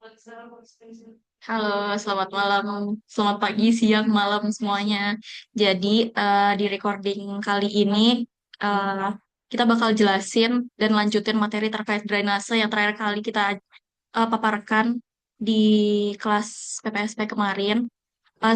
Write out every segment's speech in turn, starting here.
Halo, selamat malam, selamat pagi, siang, malam semuanya. Jadi di recording kali ini eh, kita bakal jelasin dan lanjutin materi terkait drainase yang terakhir kali kita paparkan di kelas PPSP kemarin.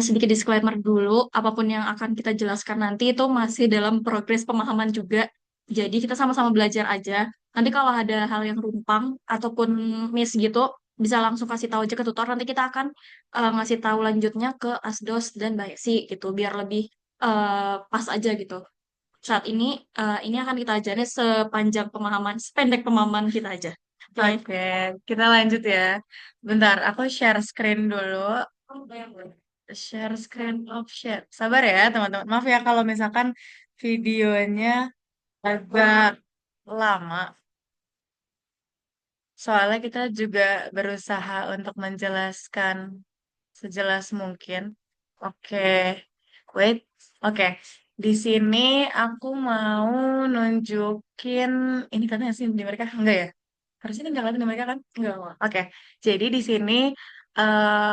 Sedikit disclaimer dulu, apapun yang akan kita jelaskan nanti itu masih dalam progres pemahaman juga. Jadi kita sama-sama belajar aja. Nanti kalau ada hal yang rumpang ataupun miss gitu, bisa langsung kasih tahu aja ke tutor. Nanti kita akan ngasih tahu lanjutnya ke Asdos dan Mbak Esi gitu, biar lebih pas aja gitu. Saat ini akan kita ajarin sepanjang pemahaman, sependek pemahaman kita aja. Oke. Oke, kita lanjut ya. Bentar, aku share screen dulu. Share screen of share. Sabar ya, teman-teman. Maaf ya kalau misalkan videonya agak lama. Soalnya kita juga berusaha untuk menjelaskan sejelas mungkin. Oke, wait. Oke, di sini aku mau nunjukin ini katanya sih di mereka enggak ya? Harusnya kan kelihatan di mereka kan? Enggak. Oke, jadi di sini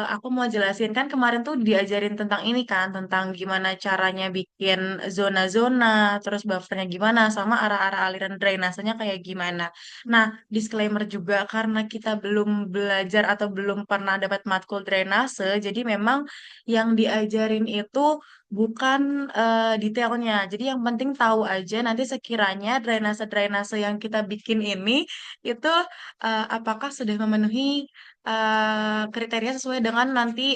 aku mau jelasin kan kemarin tuh diajarin tentang ini kan, tentang gimana caranya bikin zona-zona, terus buffernya gimana, sama arah-arah aliran drainasenya kayak gimana. Nah, disclaimer juga karena kita belum belajar atau belum pernah dapat matkul drainase, jadi memang yang diajarin itu bukan detailnya. Jadi yang penting tahu aja nanti sekiranya drainase-drainase yang kita bikin ini itu apakah sudah memenuhi kriteria sesuai dengan nanti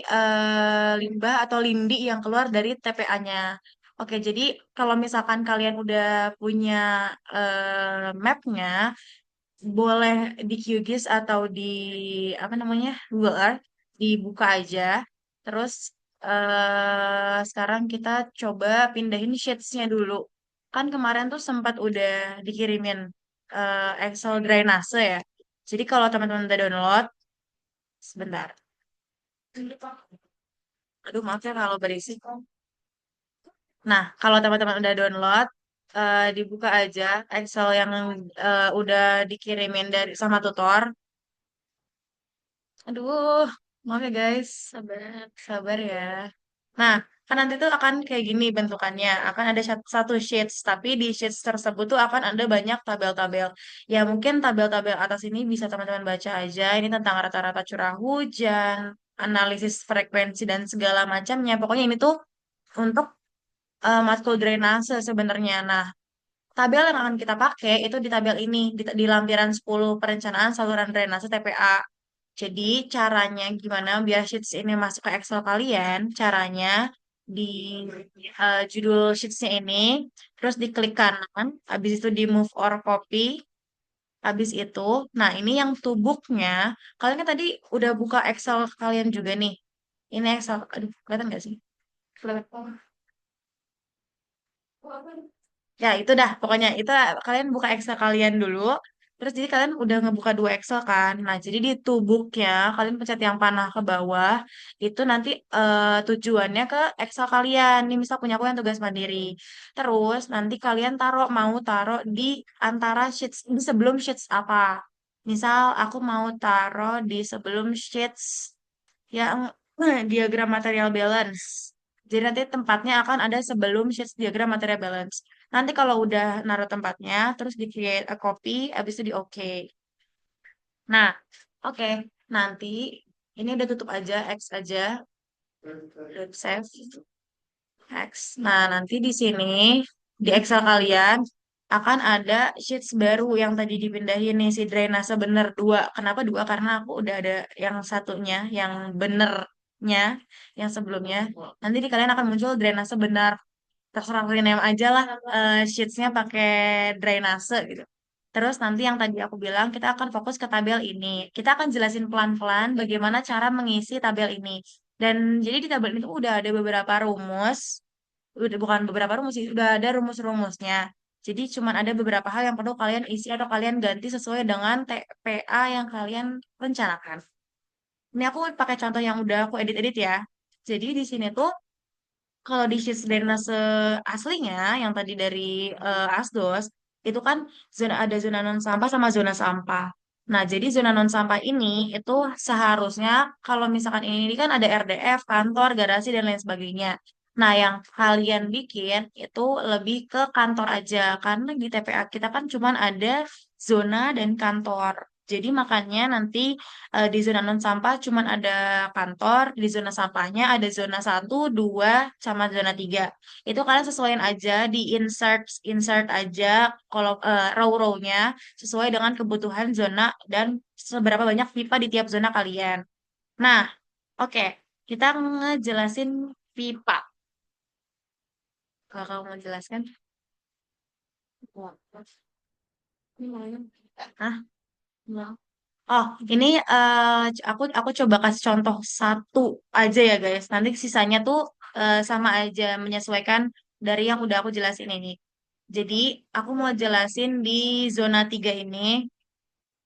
limbah atau lindi yang keluar dari TPA-nya. Oke, jadi kalau misalkan kalian udah punya mapnya, boleh di QGIS atau di apa namanya Google Earth dibuka aja. Terus sekarang kita coba pindahin sheets-nya dulu. Kan kemarin tuh sempat udah dikirimin Excel drainase ya. Jadi kalau teman-teman udah download, sebentar. Aduh, maaf ya kalau berisik. Nah, kalau teman-teman udah download, dibuka aja Excel yang udah dikirimin dari sama tutor. Aduh, maaf ya guys, sabar, sabar ya. Nah, kan nanti tuh akan kayak gini bentukannya. Akan ada satu sheets, tapi di sheets tersebut tuh akan ada banyak tabel-tabel. Ya mungkin tabel-tabel atas ini bisa teman-teman baca aja. Ini tentang rata-rata curah hujan, analisis frekuensi dan segala macamnya. Pokoknya ini tuh untuk matkul drainase sebenarnya. Nah, tabel yang akan kita pakai itu di tabel ini, di lampiran 10 perencanaan saluran drainase TPA. Jadi caranya gimana biar sheets ini masuk ke Excel kalian? Caranya di judul sheetsnya ini, terus diklik kanan, habis itu di move or copy, habis itu, nah ini yang tubuhnya, kalian kan tadi udah buka Excel kalian juga nih. Ini Excel, aduh kelihatan nggak sih? Kelihatan. Ya, itu dah. Pokoknya itu kalian buka Excel kalian dulu. Terus jadi kalian udah ngebuka dua Excel kan. Nah, jadi di tubuhnya kalian pencet yang panah ke bawah. Itu nanti tujuannya ke Excel kalian. Ini misal punya aku yang tugas mandiri. Terus nanti kalian mau taruh di antara sheets. Di sebelum sheets apa? Misal aku mau taruh di sebelum sheets yang diagram material balance. Jadi nanti tempatnya akan ada sebelum sheets diagram material balance. Nanti kalau udah naruh tempatnya, terus di create a copy, habis itu di OK. Nah, oke. Nanti ini udah tutup aja, X aja, save, X. Nah, nanti di sini, di Excel kalian, akan ada sheets baru yang tadi dipindahin nih, si drainase bener dua. Kenapa dua? Karena aku udah ada yang satunya, yang benernya, yang sebelumnya. Nanti di kalian akan muncul drainase benar. Terserah rename aja lah sheetsnya pakai drainase gitu. Terus nanti yang tadi aku bilang kita akan fokus ke tabel ini. Kita akan jelasin pelan-pelan bagaimana cara mengisi tabel ini. Dan jadi di tabel ini tuh udah ada beberapa rumus, udah bukan beberapa rumus sih, udah ada rumus-rumusnya. Jadi cuman ada beberapa hal yang perlu kalian isi atau kalian ganti sesuai dengan TPA yang kalian rencanakan. Ini aku pakai contoh yang udah aku edit-edit ya. Jadi di sini tuh kalau di sheets drainase aslinya yang tadi dari Asdos itu kan ada zona non sampah sama zona sampah. Nah, jadi zona non sampah ini itu seharusnya kalau misalkan ini kan ada RDF, kantor, garasi dan lain sebagainya. Nah, yang kalian bikin itu lebih ke kantor aja karena di TPA kita kan cuman ada zona dan kantor. Jadi makanya nanti di zona non sampah cuman ada kantor, di zona sampahnya ada zona 1, 2, sama zona 3. Itu kalian sesuaiin aja di insert insert aja kalau row-row-nya sesuai dengan kebutuhan zona dan seberapa banyak pipa di tiap zona kalian. Nah, oke, kita ngejelasin pipa. Kalau kamu mau jelaskan, Hah? Oh, ini aku coba kasih contoh satu aja ya guys. Nanti sisanya tuh sama aja menyesuaikan dari yang udah aku jelasin ini. Jadi, aku mau jelasin di zona 3 ini.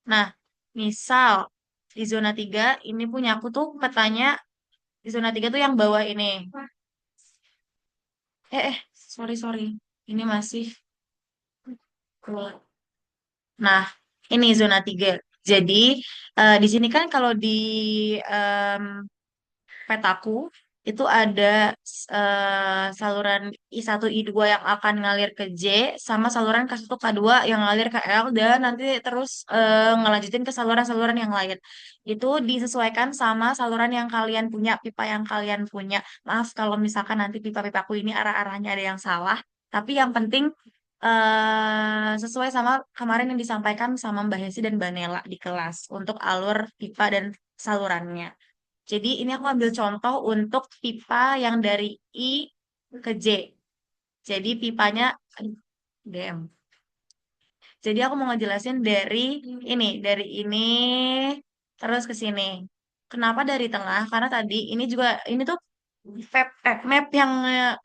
Nah, misal di zona 3 ini punya aku tuh petanya di zona 3 tuh yang bawah ini. Sorry, sorry. Ini masih keluar. Nah, ini zona 3. Jadi, di sini kan kalau di em, petaku itu ada saluran I1 I2 yang akan ngalir ke J sama saluran K1 K2 yang ngalir ke L dan nanti terus ngelanjutin ke saluran-saluran yang lain. Itu disesuaikan sama saluran yang kalian punya, pipa yang kalian punya. Maaf kalau misalkan nanti pipa-pipaku ini arah-arahnya ada yang salah, tapi yang penting sesuai sama kemarin yang disampaikan sama Mbak Hesi dan Mbak Nela di kelas untuk alur pipa dan salurannya. Jadi ini aku ambil contoh untuk pipa yang dari I ke J. Jadi pipanya aduh, DM. Jadi aku mau ngejelasin dari ini terus ke sini. Kenapa dari tengah? Karena tadi ini tuh map yang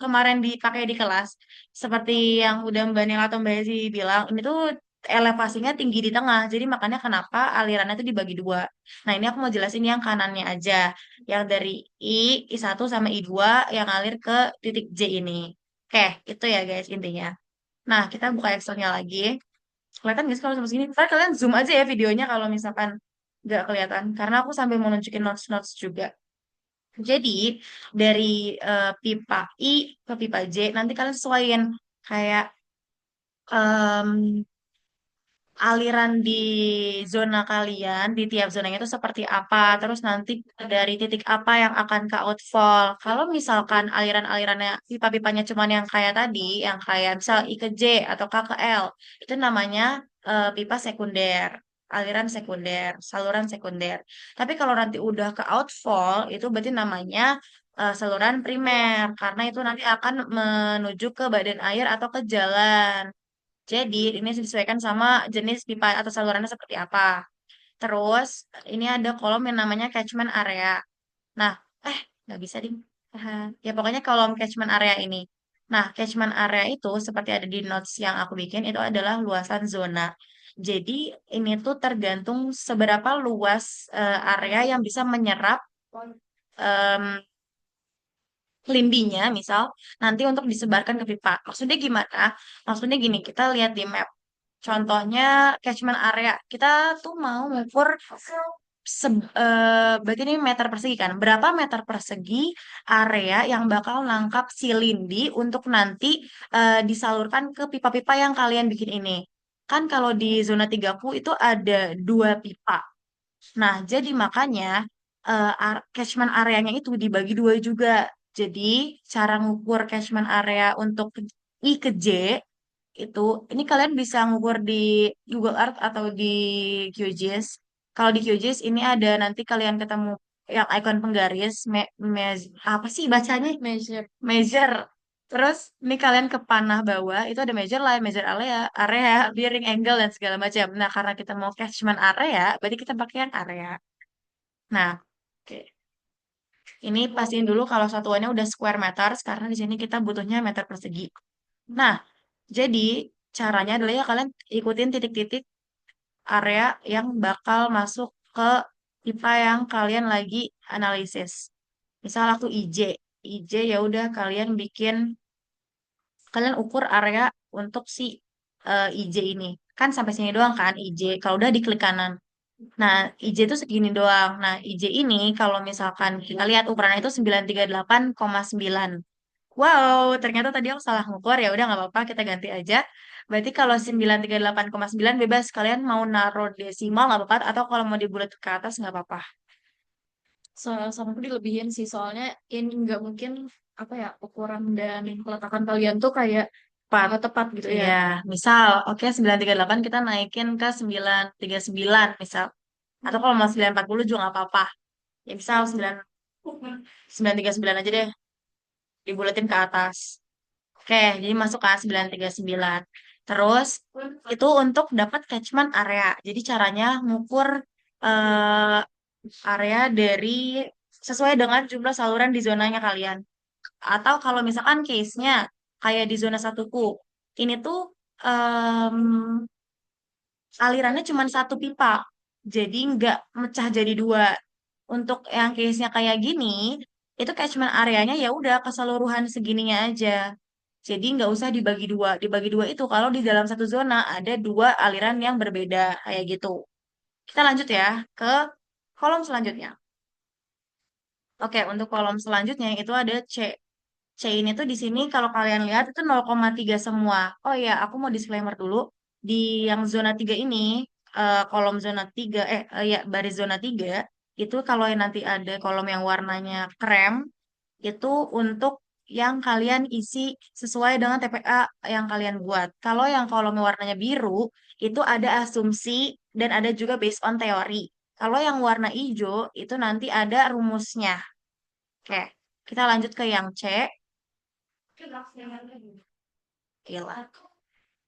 kemarin dipakai di kelas. Seperti yang udah Mbak Nila atau Mbak Ezi bilang, ini tuh elevasinya tinggi di tengah. Jadi makanya kenapa alirannya tuh dibagi dua. Nah, ini aku mau jelasin yang kanannya aja. Yang dari I1 sama I2 yang ngalir ke titik J ini. Oke, itu ya guys intinya. Nah, kita buka Excel-nya lagi. Kelihatan nggak sih kalau sampai sini? Ntar kalian zoom aja ya videonya kalau misalkan nggak kelihatan. Karena aku sambil mau nunjukin notes-notes juga. Jadi dari pipa I ke pipa J nanti kalian sesuaiin kayak em, aliran di zona kalian di tiap zonanya itu seperti apa. Terus nanti dari titik apa yang akan ke outfall. Kalau misalkan aliran-alirannya pipa-pipanya cuman yang kayak tadi, yang kayak misal I ke J atau K ke L, itu namanya pipa sekunder. Aliran sekunder, saluran sekunder. Tapi kalau nanti udah ke outfall, itu berarti namanya saluran primer, karena itu nanti akan menuju ke badan air atau ke jalan. Jadi ini disesuaikan sama jenis pipa atau salurannya seperti apa. Terus ini ada kolom yang namanya catchment area. Nah, nggak bisa ding. Ya pokoknya kolom catchment area ini. Nah, catchment area itu seperti ada di notes yang aku bikin itu adalah luasan zona. Jadi ini tuh tergantung seberapa luas area yang bisa menyerap em, limbinya misal nanti untuk disebarkan ke pipa. Maksudnya gimana? Maksudnya gini, kita lihat di map. Contohnya catchment area. Kita tuh mau mengukur berarti ini meter persegi kan? Berapa meter persegi area yang bakal nangkap si lindi untuk nanti disalurkan ke pipa-pipa yang kalian bikin ini. Kan kalau di zona 3 ku itu ada 2 pipa. Nah, jadi makanya catchment areanya itu dibagi dua juga. Jadi, cara ngukur catchment area untuk I ke J itu, ini kalian bisa ngukur di Google Earth atau di QGIS. Kalau di QGIS ini ada nanti kalian ketemu yang icon penggaris, apa sih bacanya? Measure. Measure. Terus ini kalian ke panah bawah itu ada measure line, measure area, bearing angle dan segala macam. Nah, karena kita mau catchment area, berarti kita pakai yang area. Nah, oke. Ini pastiin dulu kalau satuannya udah square meters karena di sini kita butuhnya meter persegi. Nah, jadi caranya adalah ya kalian ikutin titik-titik area yang bakal masuk ke pipa yang kalian lagi analisis. Misal aku IJ, IJ ya udah kalian ukur area untuk si IJ ini. Kan sampai sini doang kan IJ. Kalau udah diklik kanan. Nah, IJ itu segini doang. Nah, IJ ini kalau misalkan kita lihat ukurannya itu 938,9. Wow, ternyata tadi aku salah ngukur, ya udah nggak apa-apa, kita ganti aja. Berarti kalau 938,9 bebas, kalian mau naruh desimal nggak apa-apa, atau kalau mau dibulat ke atas nggak apa-apa. Sama aku dilebihin sih, soalnya ini nggak mungkin apa ya, ukuran dan peletakan kalian tuh kayak Empat. nggak tepat gitu ya. Iya, misal, oke 938 kita naikin ke 939 misal. Atau kalau mau 940 juga nggak apa-apa. Ya misal 939 aja deh, dibulatin ke atas. Oke, jadi masuk ke 939. Terus itu untuk dapat catchment area. Jadi caranya ngukur eh, area dari sesuai dengan jumlah saluran di zonanya kalian. Atau kalau misalkan case-nya kayak di zona satuku, ini tuh em, alirannya cuma satu pipa. Jadi nggak mecah jadi dua. Untuk yang case-nya kayak gini, itu catchment areanya ya udah keseluruhan segininya aja. Jadi nggak usah dibagi dua. Dibagi dua itu kalau di dalam satu zona ada dua aliran yang berbeda kayak gitu. Kita lanjut ya ke kolom selanjutnya. Oke, untuk kolom selanjutnya itu ada C. C ini tuh di sini kalau kalian lihat itu 0,3 semua. Oh iya, aku mau disclaimer dulu. Di yang zona 3 ini, kolom zona 3, ya baris zona 3, itu kalau yang nanti ada kolom yang warnanya krem, itu untuk yang kalian isi sesuai dengan TPA yang kalian buat. Kalau yang kolom warnanya biru, itu ada asumsi dan ada juga based on teori. Kalau yang warna hijau, itu nanti ada rumusnya. Oke, kita lanjut ke yang C. Gila.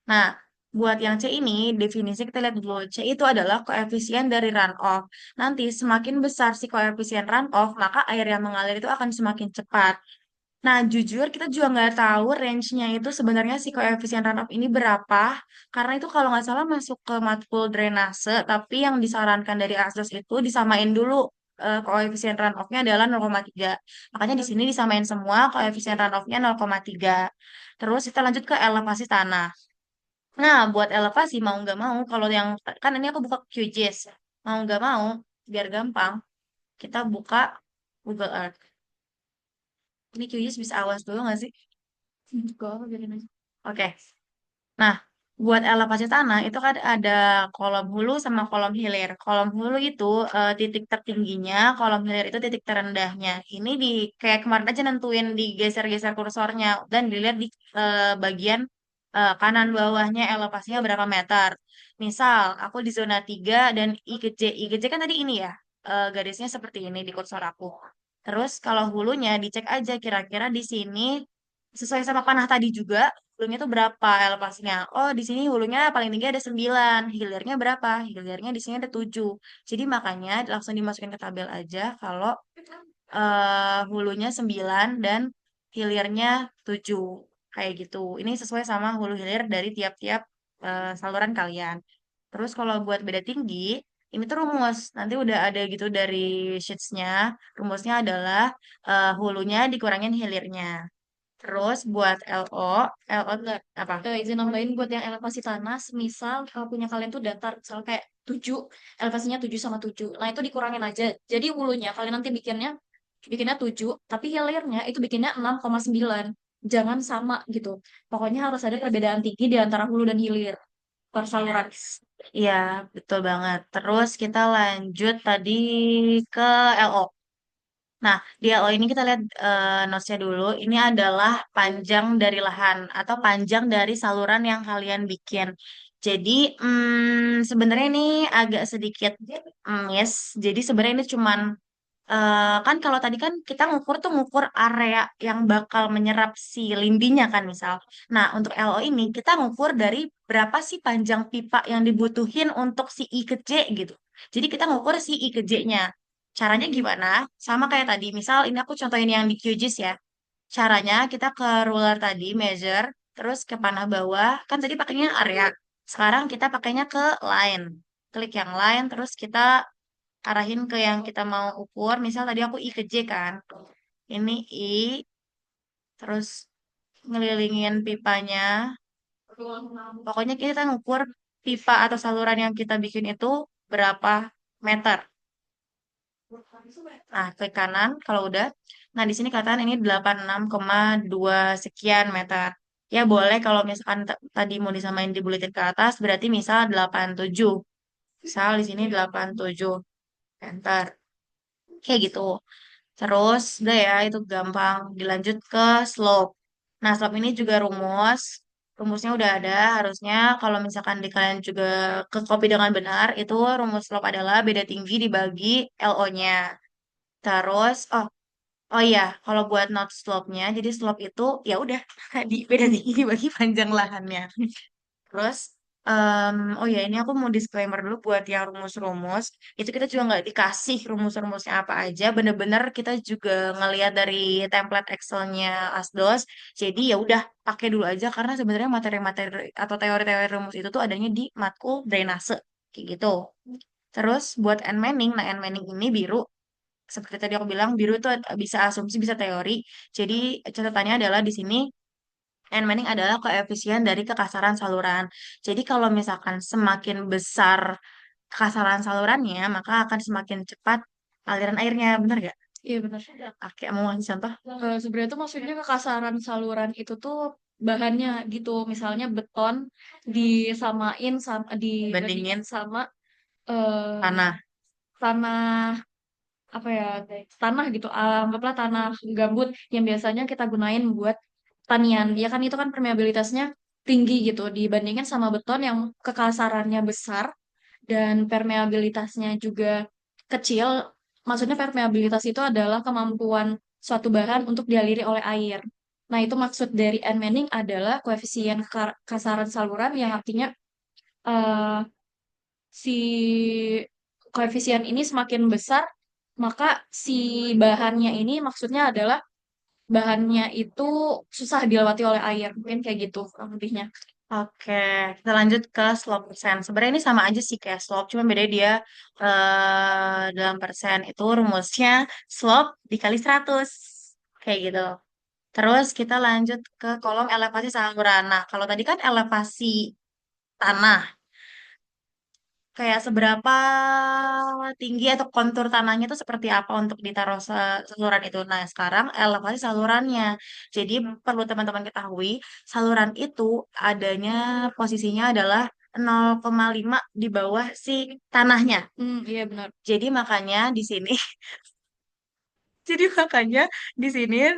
Nah, buat yang C ini, definisi kita lihat dulu. C itu adalah koefisien dari runoff. Nanti semakin besar si koefisien runoff, maka air yang mengalir itu akan semakin cepat. Nah, jujur kita juga nggak tahu range-nya itu sebenarnya si koefisien runoff ini berapa. Karena itu kalau nggak salah masuk ke matkul drainase, tapi yang disarankan dari ASDOS itu disamain dulu koefisien runoff-nya adalah 0,3. Makanya di sini disamain semua koefisien runoff-nya 0,3. Terus kita lanjut ke elevasi tanah. Nah, buat elevasi mau nggak mau, kalau yang kan ini aku buka QGIS, mau nggak mau, biar gampang, kita buka Google Earth. Ini QGIS bisa awas dulu nggak sih? Gak apa, biarin aja. Oke. Nah, buat elevasi tanah itu kan ada kolom hulu sama kolom hilir. Kolom hulu itu titik tertingginya, kolom hilir itu titik terendahnya. Ini di kayak kemarin aja nentuin digeser-geser kursornya dan dilihat di bagian kanan bawahnya elevasinya berapa meter. Misal aku di zona 3 dan I ke J. I ke J kan tadi ini ya, garisnya seperti ini di kursor aku. Terus kalau hulunya dicek aja kira-kira di sini sesuai sama panah tadi juga hulunya tuh berapa elevasinya. Oh, di sini hulunya paling tinggi ada 9, hilirnya berapa? Hilirnya di sini ada 7. Jadi makanya langsung dimasukin ke tabel aja kalau hulunya 9 dan hilirnya 7. Kayak gitu. Ini sesuai sama hulu hilir dari tiap-tiap saluran kalian. Terus kalau buat beda tinggi, ini tuh rumus. Nanti udah ada gitu dari sheets-nya. Rumusnya adalah hulunya dikurangin hilirnya. Terus buat LO enggak apa? Izin nambahin buat yang elevasi tanah, misal punya kalian tuh datar, misal kayak 7, elevasinya 7 sama 7. Nah, itu dikurangin aja. Jadi hulunya kalian nanti bikinnya 7, tapi hilirnya itu bikinnya 6,9. Jangan sama gitu. Pokoknya harus ada perbedaan tinggi di antara hulu dan hilir per saluran. Iya, betul banget. Terus kita lanjut tadi ke LO. Nah, di LO ini kita lihat notes-nya dulu. Ini adalah panjang dari lahan atau panjang dari saluran yang kalian bikin. Jadi, sebenarnya ini agak sedikit miss. Jadi sebenarnya ini cuman kan kalau tadi kan kita ngukur tuh ngukur area yang bakal menyerap si lindinya kan misal. Nah, untuk LO ini kita ngukur dari berapa sih panjang pipa yang dibutuhin untuk si I ke J gitu. Jadi kita ngukur si I ke J-nya. Caranya gimana? Sama kayak tadi. Misal ini aku contohin yang di QGIS ya. Caranya kita ke ruler tadi, measure, terus ke panah bawah. Kan tadi pakainya area. Sekarang kita pakainya ke line. Klik yang line, terus kita arahin ke yang kita mau ukur. Misal tadi aku I ke J kan. Ini I, terus ngelilingin pipanya. Pokoknya kita ngukur pipa atau saluran yang kita bikin itu berapa. meter. Nah, klik kanan kalau udah. Nah, di sini kelihatan ini 86,2 sekian meter. Ya, boleh kalau misalkan tadi mau disamain dibuletin ke atas, berarti misal 87. Misal di sini 87 meter. Kayak gitu. Terus, udah ya, itu gampang. Dilanjut ke slope. Nah, slope ini juga rumus. Rumusnya udah ada. Harusnya kalau misalkan di kalian juga ke copy dengan benar, itu rumus slope adalah beda tinggi dibagi LO-nya. Terus, oh iya, kalau buat not slope-nya, jadi slope itu ya udah di beda tinggi dibagi panjang lahannya. Terus, oh ya ini aku mau disclaimer dulu buat yang rumus-rumus. Itu kita juga nggak dikasih rumus-rumusnya apa aja. Bener-bener kita juga ngelihat dari template Excel-nya Asdos. Jadi ya udah pakai dulu aja karena sebenarnya materi-materi atau teori-teori rumus itu tuh adanya di matkul drainase kayak gitu. Terus buat N-Manning, nah N-Manning ini biru seperti tadi aku bilang biru itu bisa asumsi bisa teori. Jadi catatannya adalah di sini N Manning adalah koefisien dari kekasaran saluran. Jadi kalau misalkan semakin besar kekasaran salurannya, maka akan semakin cepat aliran airnya. Benar nggak? Iya benar. Oke, mau ngasih contoh? Sebenarnya tuh maksudnya kekasaran saluran itu tuh bahannya gitu. Misalnya beton disamain sama dibandingin Bandingin sama eh, tanah. tanah apa ya tanah gitu. Anggaplah tanah gambut yang biasanya kita gunain buat tanian. Ya kan itu kan permeabilitasnya tinggi gitu dibandingin sama beton yang kekasarannya besar dan permeabilitasnya juga kecil. Maksudnya permeabilitas itu adalah kemampuan suatu bahan untuk dialiri oleh air. Nah, itu maksud dari N-Manning adalah koefisien kasaran saluran yang artinya eh, si koefisien ini semakin besar, maka si bahannya ini maksudnya adalah bahannya itu susah dilewati oleh air. Mungkin kayak gitu kurang lebihnya. Oke, kita lanjut ke slope persen. Sebenarnya ini sama aja sih kayak slope, cuma beda dia dalam persen itu rumusnya slope dikali 100. Kayak gitu. Terus kita lanjut ke kolom elevasi saluran. Nah, kalau tadi kan elevasi tanah, kayak seberapa tinggi atau kontur tanahnya itu seperti apa untuk ditaruh saluran itu. Nah, sekarang elevasi salurannya. Jadi perlu teman-teman ketahui, saluran itu adanya posisinya adalah 0,5 di bawah si tanahnya. Iya benar. Jadi makanya di sini Jadi makanya di sini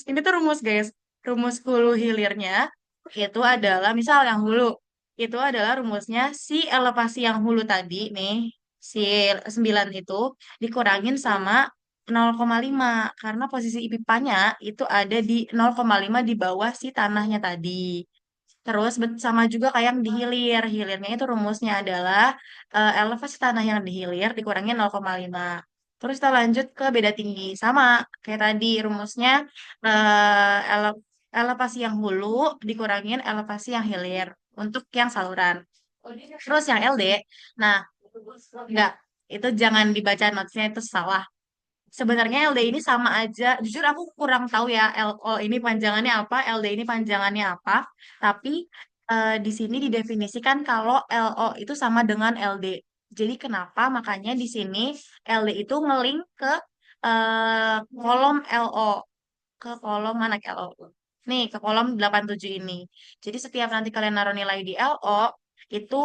ini tuh rumus guys. Rumus hulu hilirnya itu adalah misal yang hulu itu adalah rumusnya si elevasi yang hulu tadi nih si 9 itu dikurangin sama 0,5 karena posisi pipanya itu ada di 0,5 di bawah si tanahnya tadi. Terus sama juga kayak yang di hilir. Hilirnya itu rumusnya adalah elevasi tanah yang di hilir dikurangi 0,5. Terus kita lanjut ke beda tinggi. Sama kayak tadi rumusnya elevasi yang hulu dikurangin elevasi yang hilir untuk yang saluran. Terus yang LD, nah enggak, itu jangan dibaca notesnya itu salah. Sebenarnya LD ini sama aja. Jujur aku kurang tahu ya LO ini panjangannya apa, LD ini panjangannya apa. Tapi di sini didefinisikan kalau LO itu sama dengan LD. Jadi kenapa? Makanya di sini LD itu ngelink ke kolom LO. Ke kolom mana LO? Nih, ke kolom 87 ini. Jadi setiap nanti kalian naruh nilai di LO, itu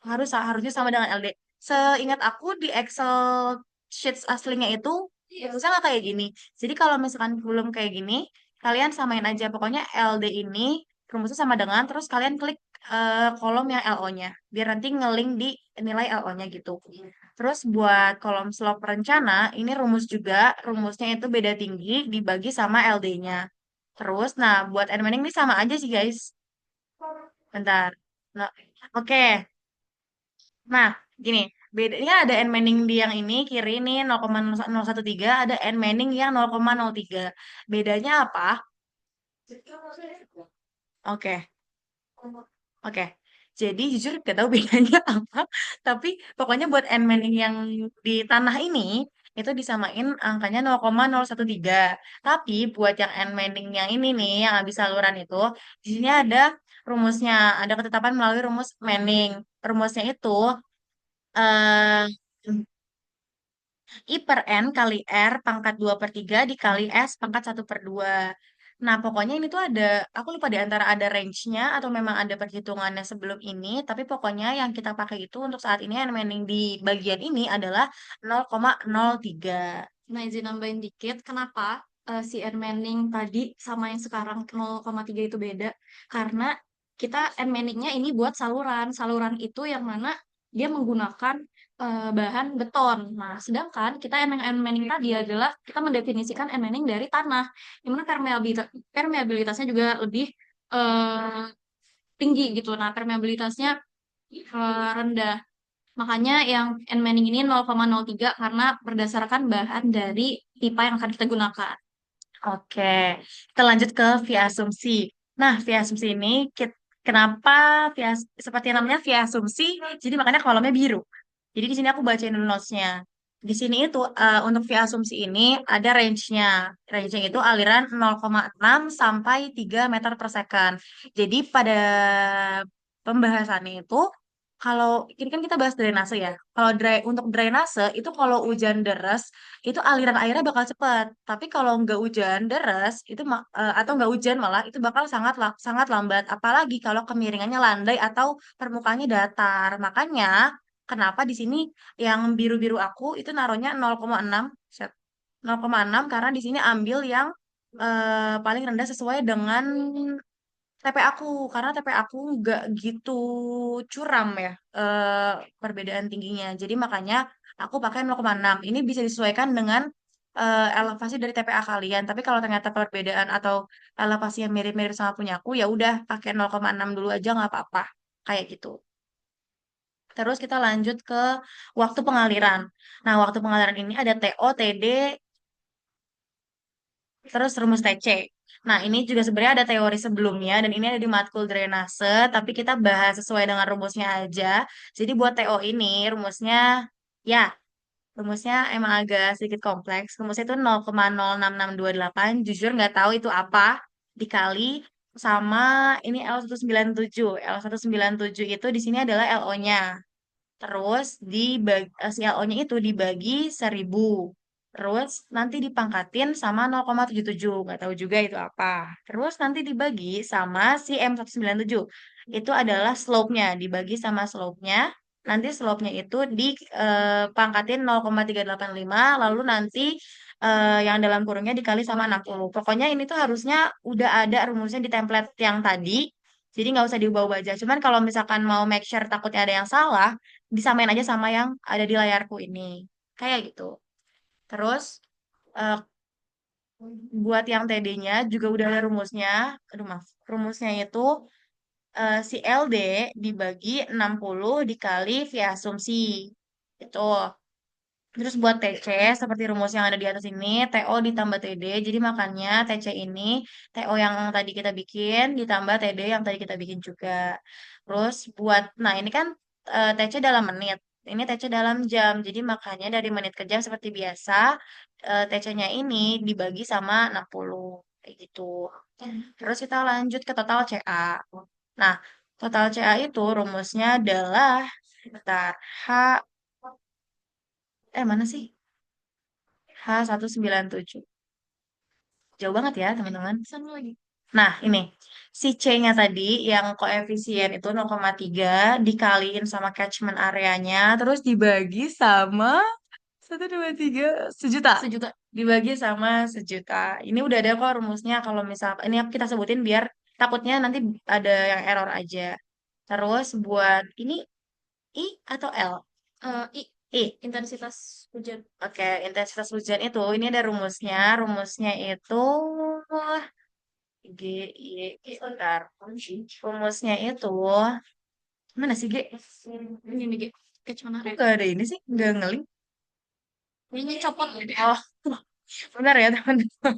harusnya sama dengan LD. Seingat aku di Excel sheets aslinya itu rumusnya nggak kayak gini. Jadi kalau misalkan belum kayak gini, kalian samain aja. Pokoknya LD ini rumusnya sama dengan, terus kalian klik kolom yang LO-nya. Biar nanti ngelink di nilai LO-nya gitu. Terus buat kolom slope rencana, ini rumus juga. Rumusnya itu beda tinggi dibagi sama LD-nya. Terus, nah buat n ini sama aja sih guys. Bentar. Nah, oke. Nah, gini, bedanya ada N Manning di yang ini, kiri ini 0,013, ada N Manning yang 0,03. Bedanya apa? Oke, oke. Jadi jujur gak tahu bedanya apa, tapi pokoknya buat N Manning yang di tanah ini, itu disamain angkanya 0,013. Tapi buat yang N Manning yang ini nih, yang habis saluran itu, di sini ada rumusnya, ada ketetapan melalui rumus Manning. Rumusnya itu I per N kali R pangkat 2 per 3 dikali S pangkat 1/2. Nah, pokoknya ini tuh ada, aku lupa di antara ada range-nya atau memang ada perhitungannya sebelum ini, tapi pokoknya yang kita pakai itu untuk saat ini yang remaining di bagian ini adalah 0,03. Nah, izin nambahin dikit, kenapa si N Manning tadi sama yang sekarang 0,3 itu beda? Karena kita N Manning-nya ini buat saluran. Saluran itu yang mana dia menggunakan bahan beton. Nah, sedangkan kita N Manning tadi adalah kita mendefinisikan N Manning dari tanah. Yang mana permeabilitasnya juga lebih eh, tinggi gitu. Nah, permeabilitasnya rendah. Makanya yang N-Manning ini 0,03 karena berdasarkan bahan dari pipa yang akan kita gunakan. Oke, kita lanjut ke via asumsi. Nah, via asumsi ini kenapa via seperti namanya via asumsi, jadi makanya kolomnya biru. Jadi di sini aku bacain dulu notes-nya. Di sini itu untuk via asumsi ini ada range-nya. Range-nya itu aliran 0,6 sampai 3 meter per second. Jadi pada pembahasannya itu kalau ini kan kita bahas drainase ya. Kalau untuk drainase itu kalau hujan deras itu aliran airnya bakal cepat. Tapi kalau nggak hujan deras itu atau nggak hujan malah itu bakal sangat lambat. Apalagi kalau kemiringannya landai atau permukaannya datar. Makanya kenapa di sini yang biru-biru aku itu naruhnya 0,6 set. 0,6 karena di sini ambil yang paling rendah sesuai dengan TP aku karena TP aku nggak gitu curam ya perbedaan tingginya. Jadi makanya aku pakai 0,6. Ini bisa disesuaikan dengan elevasi dari TPA kalian. Tapi kalau ternyata perbedaan atau elevasi yang mirip-mirip sama punya aku, ya udah pakai 0,6 dulu aja nggak apa-apa. Kayak gitu. Terus kita lanjut ke waktu pengaliran. Nah, waktu pengaliran ini ada TO, TD, terus rumus TC. Nah, ini juga sebenarnya ada teori sebelumnya dan ini ada di matkul drainase, tapi kita bahas sesuai dengan rumusnya aja. Jadi buat TO ini rumusnya ya, rumusnya emang agak sedikit kompleks. Rumusnya itu 0,06628. Jujur nggak tahu itu apa dikali sama ini L197. L197 itu di sini adalah LO-nya. Terus si LO-nya itu dibagi 1.000. Terus nanti dipangkatin sama 0,77. Nggak tahu juga itu apa. Terus nanti dibagi sama si M197. Itu adalah slope-nya. Dibagi sama slope-nya. Nanti slope-nya itu dipangkatin 0,385. Lalu nanti yang dalam kurungnya dikali sama 60. Pokoknya ini tuh harusnya udah ada rumusnya di template yang tadi. Jadi nggak usah diubah-ubah aja. Cuman kalau misalkan mau make sure takutnya ada yang salah, disamain aja sama yang ada di layarku ini. Kayak gitu. Terus eh, buat yang TD-nya juga udah ada rumusnya. Aduh maaf. Rumusnya itu si LD dibagi 60 dikali via asumsi. Itu. Terus buat TC seperti rumus yang ada di atas ini, TO ditambah TD. Jadi makanya TC ini TO yang tadi kita bikin ditambah TD yang tadi kita bikin juga. Terus nah ini kan TC dalam menit. Ini TC dalam jam. Jadi makanya dari menit ke jam seperti biasa, TC-nya ini dibagi sama 60. Kayak gitu. Terus kita lanjut ke total CA. Nah, total CA itu rumusnya adalah, bentar, mana sih? H197. Jauh banget ya, teman-teman. Sama lagi. Nah, ini. Si C-nya tadi yang koefisien itu 0,3 dikaliin sama catchment areanya, terus dibagi sama 1, 2, 3 sejuta. Sejuta. Dibagi sama sejuta. Ini udah ada kok rumusnya kalau misal ini kita sebutin biar takutnya nanti ada yang error aja. Terus buat ini I atau L? I, I. intensitas hujan. Oke, intensitas hujan itu ini ada rumusnya. Rumusnya itu G I sebentar. Rumusnya itu mana sih G? Ini nih, Ge. Catchment area. Gak ada ini sih, nggak ngeling. Ini copot. Oh, benar ya teman-teman.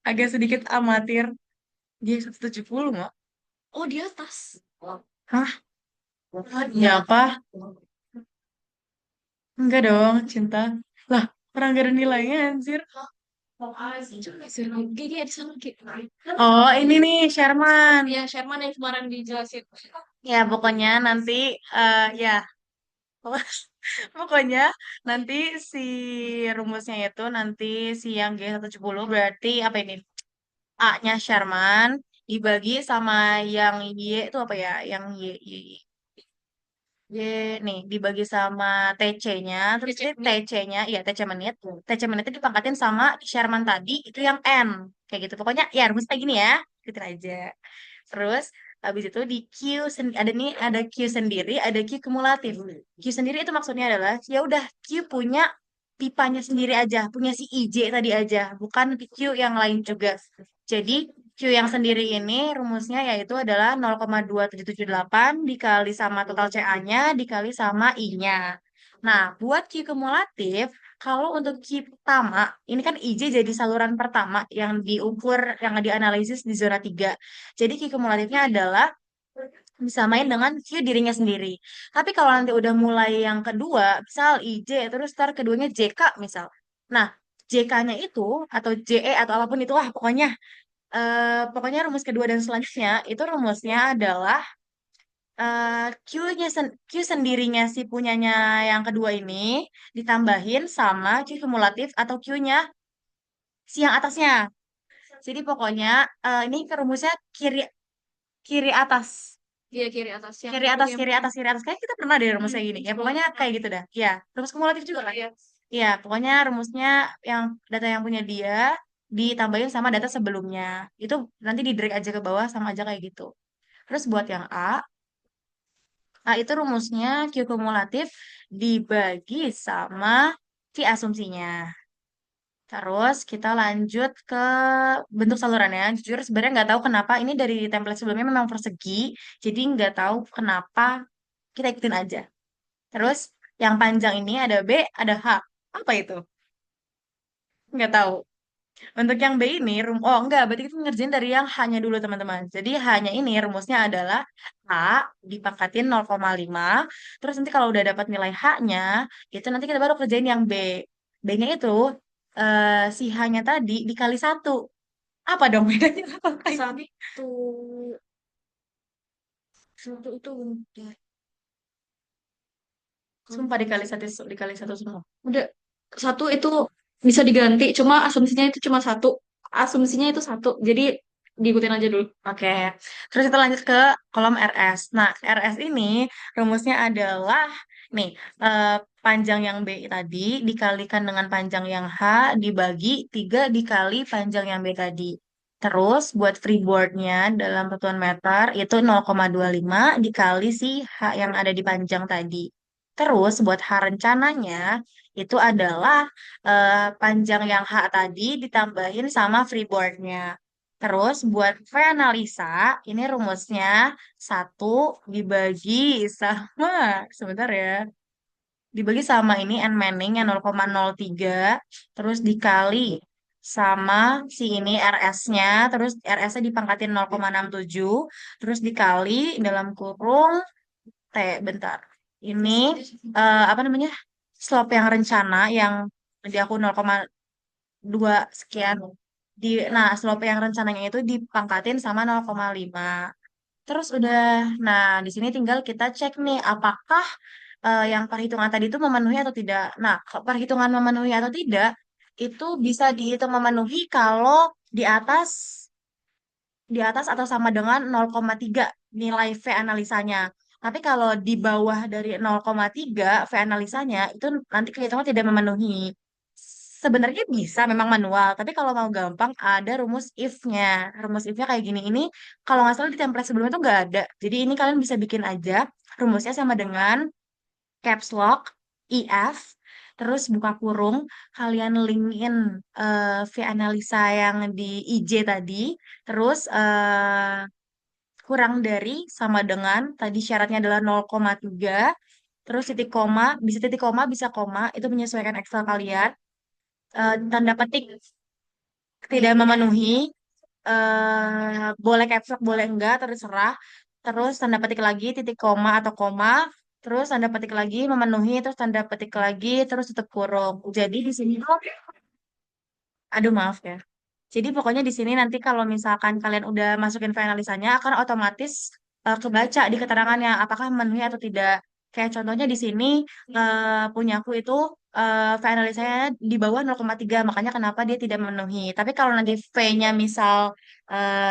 Agak sedikit amatir. Dia 170 nggak? Oh, di atas. Hah? Ya apa? Enggak dong, cinta. Lah, orang gak ada nilainya anjir. Coba suruh Gigi di sana Gigi. Oh, ini nih Sherman. Ya, Sherman yang kemarin dijelasin. Ya, pokoknya nanti ya Pokoknya nanti si rumusnya itu nanti si yang G170 berarti apa ini? A-nya Sherman dibagi sama yang Y itu apa ya? Yang Y nih dibagi sama TC-nya, terus ini TC-nya, iya TC menit itu dipangkatin sama Sherman tadi itu yang N, kayak gitu. Pokoknya ya rumus kayak gini ya, gitu aja. Terus habis itu di ada nih ada Q sendiri, ada Q kumulatif. Q sendiri itu maksudnya adalah ya udah Q punya pipanya sendiri aja, punya si IJ tadi aja, bukan Q yang lain juga. Jadi Q yang sendiri ini rumusnya yaitu adalah 0,2778 dikali sama total CA-nya dikali sama I-nya. Nah, buat Q kumulatif, kalau untuk Q pertama, ini kan IJ jadi saluran pertama yang diukur, yang dianalisis di zona 3. Jadi Q kumulatifnya adalah bisa main dengan Q dirinya sendiri. Tapi kalau nanti udah mulai yang kedua, misal IJ, terus ntar keduanya JK misal. Nah, JK-nya itu, atau JE, atau apapun itulah, pokoknya rumus kedua dan selanjutnya, itu rumusnya adalah Q sendirinya si punyanya yang kedua ini, ditambahin sama Q kumulatif atau Q-nya si yang atasnya. Jadi pokoknya ini ke rumusnya kiri kiri atas. Iya, kiri atas yang Kiri itu atas, yang kiri atas, kiri atas. Kayak kita pernah deh rumus kayak gini. Ya, pokoknya kayak gitu dah. Ya, rumus kumulatif juga kan? iya. Iya, pokoknya rumusnya yang data yang punya dia ditambahin sama data sebelumnya. Itu nanti di drag aja ke bawah sama aja kayak gitu. Terus buat yang A itu rumusnya Q kumulatif dibagi sama V asumsinya. Terus kita lanjut ke bentuk salurannya. Jujur sebenarnya nggak tahu kenapa ini dari template sebelumnya memang persegi, jadi nggak tahu kenapa kita ikutin aja. Terus yang panjang ini ada B, ada H. Apa itu? Nggak tahu. Untuk yang B ini, oh enggak, berarti kita ngerjain dari yang H-nya dulu teman-teman. Jadi H-nya ini rumusnya adalah H dipangkatin 0,5. Terus nanti kalau udah dapat nilai H-nya, itu nanti kita baru kerjain yang B. B-nya itu si H-nya tadi dikali satu. Apa dong bedanya? Satu, satu itu udah. Sumpah dikali satu semua. Udah, satu itu bisa diganti, cuma asumsinya itu cuma satu. Asumsinya itu satu, jadi diikutin aja dulu. Oke, terus kita lanjut ke kolom RS. Nah, RS ini rumusnya adalah nih eh, panjang yang B tadi dikalikan dengan panjang yang H dibagi 3 dikali panjang yang B tadi. Terus buat freeboardnya dalam satuan meter itu 0,25 dikali si H yang ada di panjang tadi. Terus buat H rencananya itu adalah panjang yang H tadi ditambahin sama freeboardnya. Terus buat V analisa, ini rumusnya satu dibagi sama, sebentar ya, dibagi sama ini N Manning yang 0,03, terus dikali sama si ini RS-nya, terus RS-nya dipangkatin 0,67, terus dikali dalam kurung T, bentar. Ini apa namanya? Slope yang rencana yang di aku 0,2 sekian. Nah, slope yang rencananya itu dipangkatin sama 0,5. Terus udah, nah di sini tinggal kita cek nih apakah yang perhitungan tadi itu memenuhi atau tidak. Nah, perhitungan memenuhi atau tidak itu bisa dihitung memenuhi kalau di atas di atas atau sama dengan 0,3 nilai V analisanya. Tapi kalau di bawah dari 0,3 V analisanya itu nanti kehitungan tidak memenuhi. Sebenarnya bisa memang manual, tapi kalau mau gampang ada rumus if-nya. Rumus if-nya kayak gini. Ini kalau nggak salah di template sebelumnya tuh nggak ada. Jadi ini kalian bisa bikin aja. Rumusnya sama dengan caps lock, if, terus buka kurung, kalian linkin V analisa yang di IJ tadi, terus kurang dari sama dengan tadi syaratnya adalah 0,3, terus titik koma, bisa koma, itu menyesuaikan Excel kalian. Tanda petik tidak memenuhi, boleh caps lock, boleh enggak, terserah. Terus tanda petik lagi, titik koma atau koma, terus tanda petik lagi memenuhi, terus tanda petik lagi, terus tutup kurung. Jadi di sini tuh, aduh maaf ya. Jadi pokoknya di sini nanti kalau misalkan kalian udah masukin finalisanya akan otomatis kebaca di keterangannya apakah memenuhi atau tidak. Kayak contohnya di sini punya aku itu V-analisanya di bawah 0,3, makanya kenapa dia tidak memenuhi. Tapi kalau nanti V-nya misal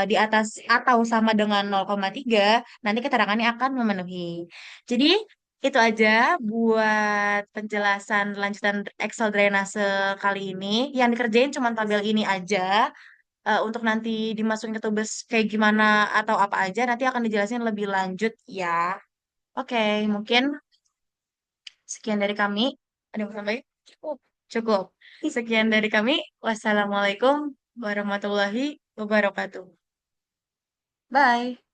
di atas atau sama dengan 0,3, nanti keterangannya akan memenuhi. Jadi itu aja buat penjelasan lanjutan Excel drainase kali ini. Yang dikerjain cuma tabel ini aja. Untuk nanti dimasukin ke Tubes kayak gimana atau apa aja nanti akan dijelasin lebih lanjut ya. Oke, mungkin sekian dari kami. Ada yang mau sampaikan? Cukup. Cukup. Sekian dari kami. Wassalamualaikum warahmatullahi wabarakatuh. Bye.